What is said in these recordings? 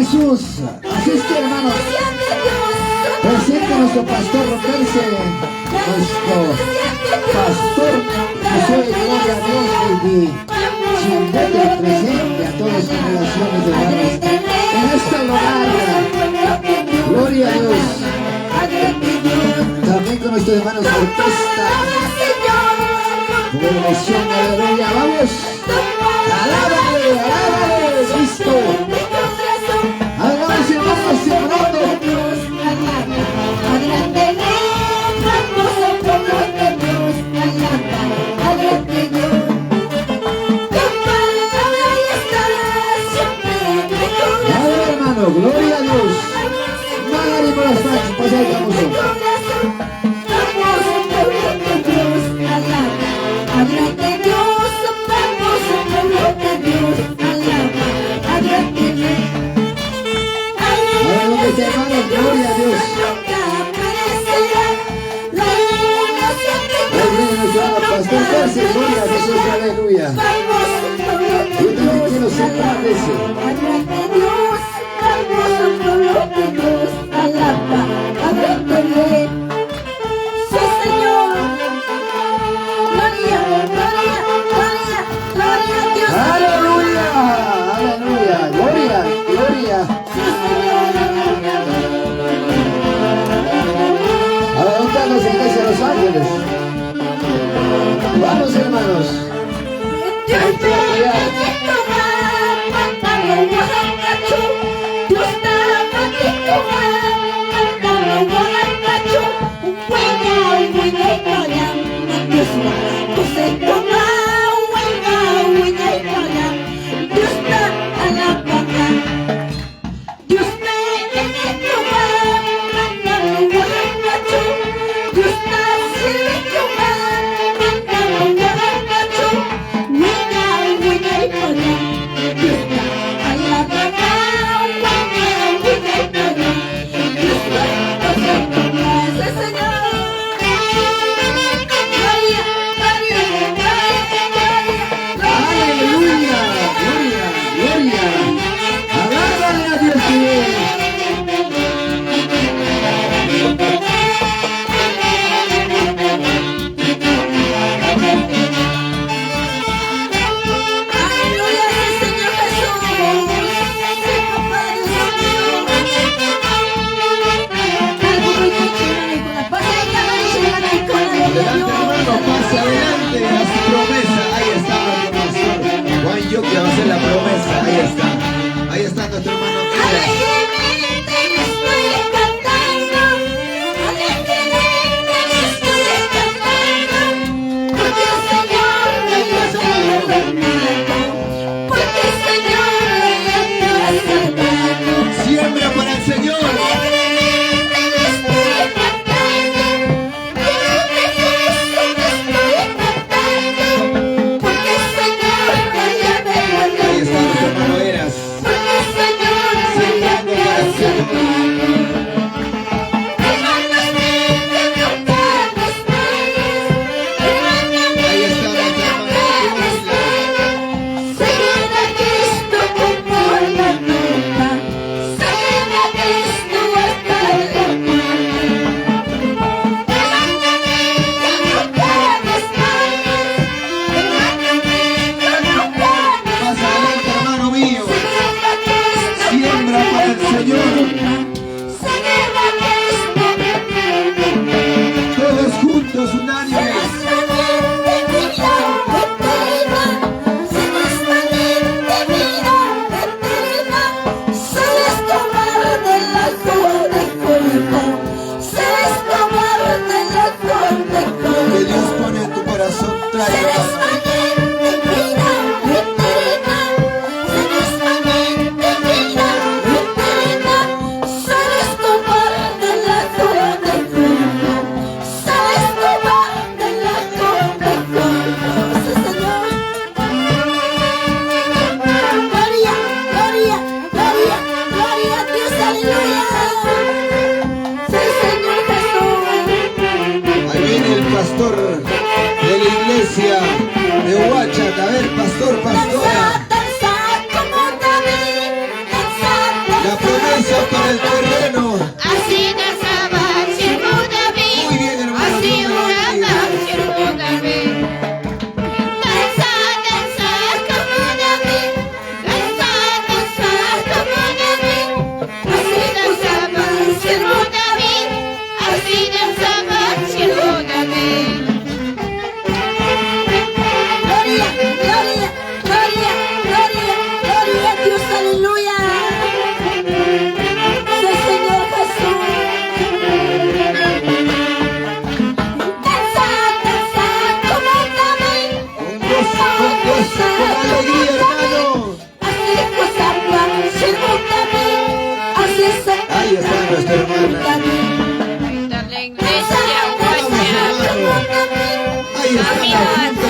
Jesús. Así es que, hermanos, presente a nuestro pastor Roberce, nuestro pastor José, gloria a Dios, y Chimbete presente a todas las generaciones de hermanos en esta lugar. Gloria a Dios. También con nuestros hermanos orquesta. Bendición, aleluya, vamos. Alábale, alábale, Cristo. Alabamos, hermanos, sembrando. Hermano, gloria a Dios. Madre por las manos, pues ahí vamos. Hermanos, gloria a Dios. Pastor García, gloria a Jesús, aleluya. Yo también quiero sembrar ese. Vamos, hermanos. Yo quiero hacer la promesa, ahí está nuestro hermano. Siembra para el Señor.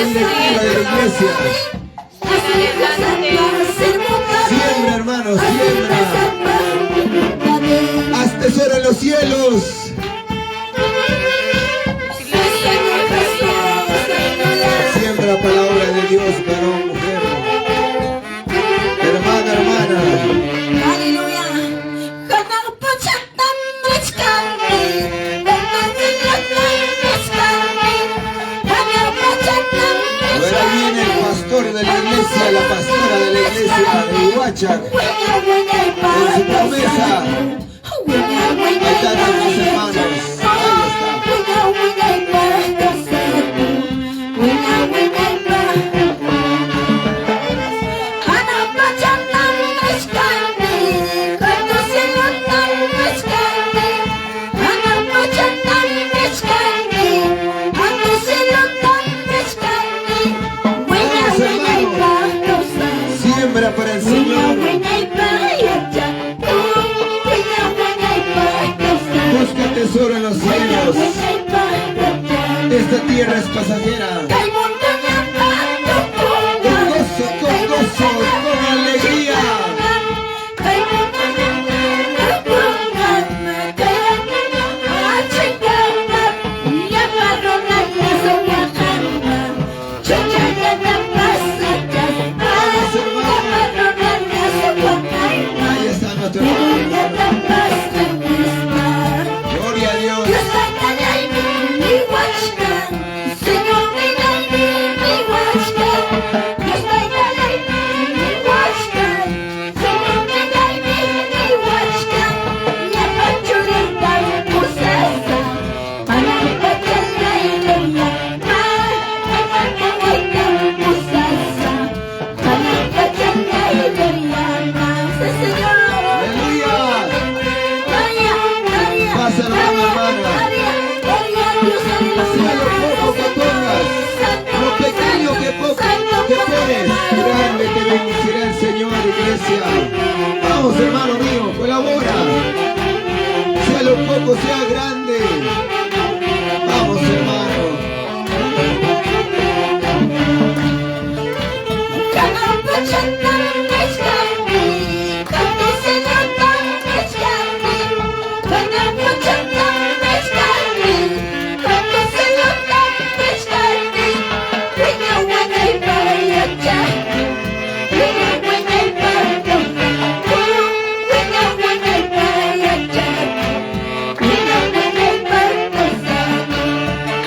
directiva de la iglesia. Siembra, hermano, siembra. Haz tesoro en los cielos. Siembra la palabra de Dios, varón, mujer. Hermana, hermana. Ahora viene el pastor de la iglesia, la pastora de la iglesia de Huachac, con su promesa. Ahí están nuestros hermanos. Ahí está. Siembra para el Señor. Busca tesoro en los cielos. Esta tierra es pasajera. Con gozo, con alegría. Ahí está nuestro hermano. Gloria a Dios. Grande te bendecirá el Señor, iglesia. Vamos, hermano mío, colabora. Sea lo poco, sea grande. Vamos, hermano.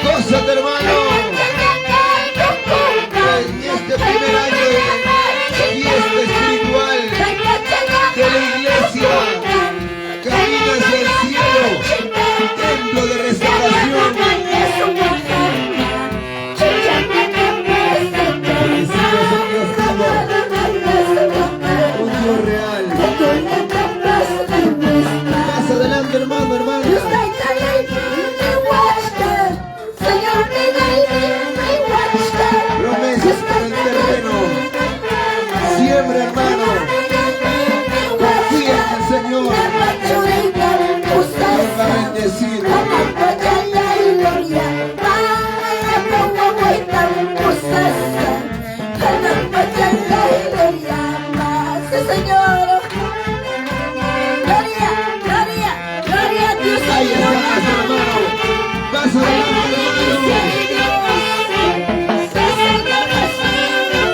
Gózate, hermano. En este primer año de fiesta espiritual de la iglesia, camina hacia el cielo, templo de restauración. Bendecidos son Dios vivo, un Dios real. Más adelante, hermano, hermana. Promesas para el terreno. Siembra, hermano. Confía en el Señor. Dios va a bendecir. Ahí está, hermano. Vas adelante, hermano.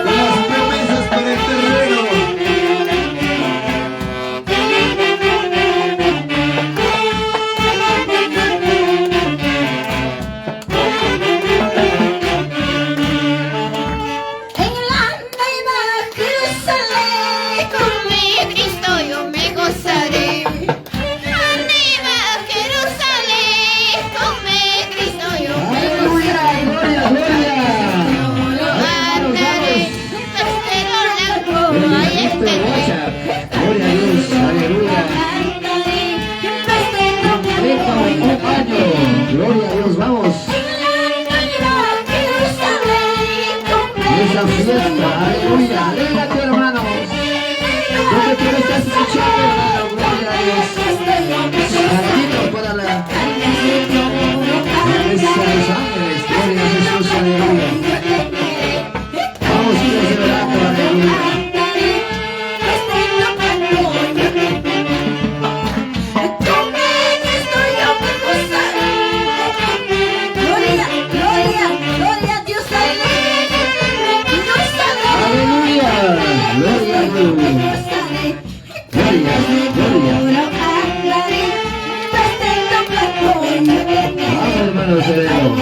Las promesas para el terreno. En la nueva Jerusalén, con mi Cristo yo me gozaré. La nueva Jerusalén, con mi Cristo yo me gozaré. Andaré, pero largo, ahí estaré. Gloria a Dios, aleluya. Gloria a Dios, vamos. Esa fiesta, aleluya, alégrate, hermanos. Donde tú me estás escuchando, hermano, gloria a Dios. Bendito para la iglesia de los ángeles, gloria a Jesús, aleluya. estamos celebrando, aleluya. Hermano Sereno.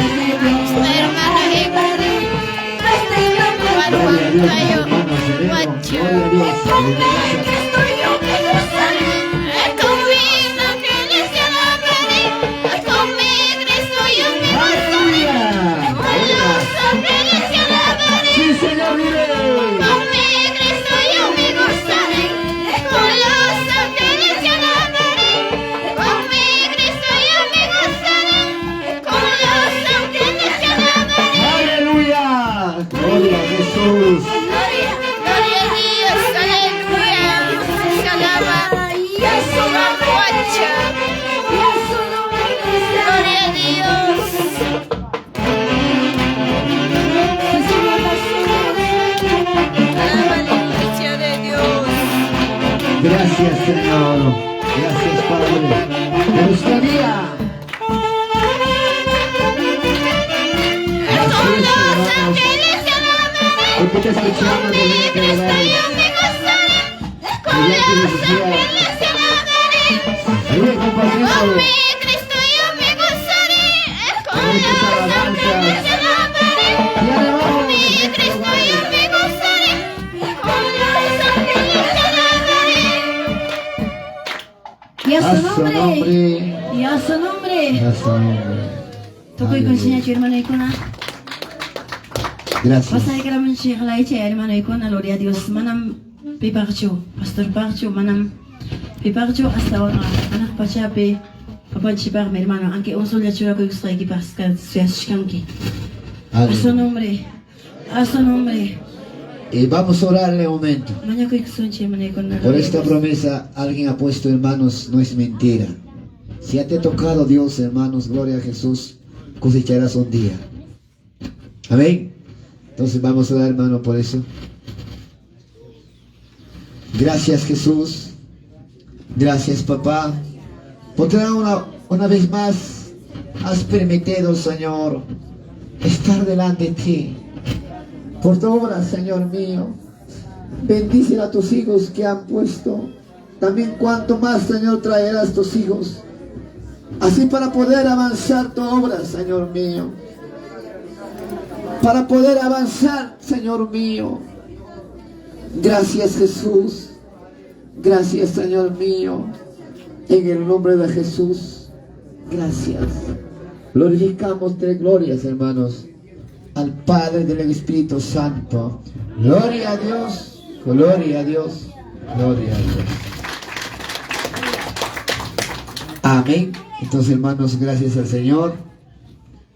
Gloria a Jesús. Gloria a Dios, aleluya. Se alaba. Gloria a Dios. Alaba la iglesia de Dios. Gracias, Señor. Gracias, Padre. Me gustaría. Porque te escuchamos de bien que le damos. Con mi Cristo yo me gozaré. Con los ángeles te alabaré. Con mi Cristo yo me gozaré. Con los ángeles te alabaré. Y a A su su nombre. nombre. Y a su nombre. A su nombre. Tokoy ko siya hermano Icona. Gracias. Pasay ka naman siya kalay siya hermano Icona. Gloria a Dios. Manam piparcho. Pastor Parcho. Manam piparcho. Hasta ahora anak pa siya pe. Kapag siya pa hermano. Anke unsol ya chura ko yung strike ipaskan siya shkanki. A su nombre. A su nombre. Y vamos a orarle un momento. Mañana ko yung siya hermano Icona. Por esta promesa, alguien ha puesto, hermanos, no es mentira. Si ha te tocado Dios, hermanos, gloria a Jesús, cosecharás un día. Amén. Entonces vamos a orar, hermano, por eso. Gracias, Jesús. Gracias, papá. Porque una vez más has permitido, Señor, estar delante de ti. Por tu obra, Señor mío. Bendice a tus hijos que han puesto. También cuanto más, Señor, traerás tus hijos. Así para poder avanzar tu obra, Señor mío. Para poder avanzar, Señor mío. Gracias, Jesús. Gracias, Señor mío. En el nombre de Jesús. Gracias. Glorificamos tres glorias, hermanos. Al Padre del Espíritu Santo. Gloria a Dios. Gloria a Dios. Gloria a Dios. Amén. Entonces, hermanos, gracias al Señor.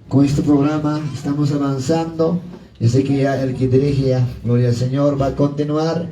Con este programa estamos avanzando. Yo sé que ya el que dirige, gloria al Señor, va a continuar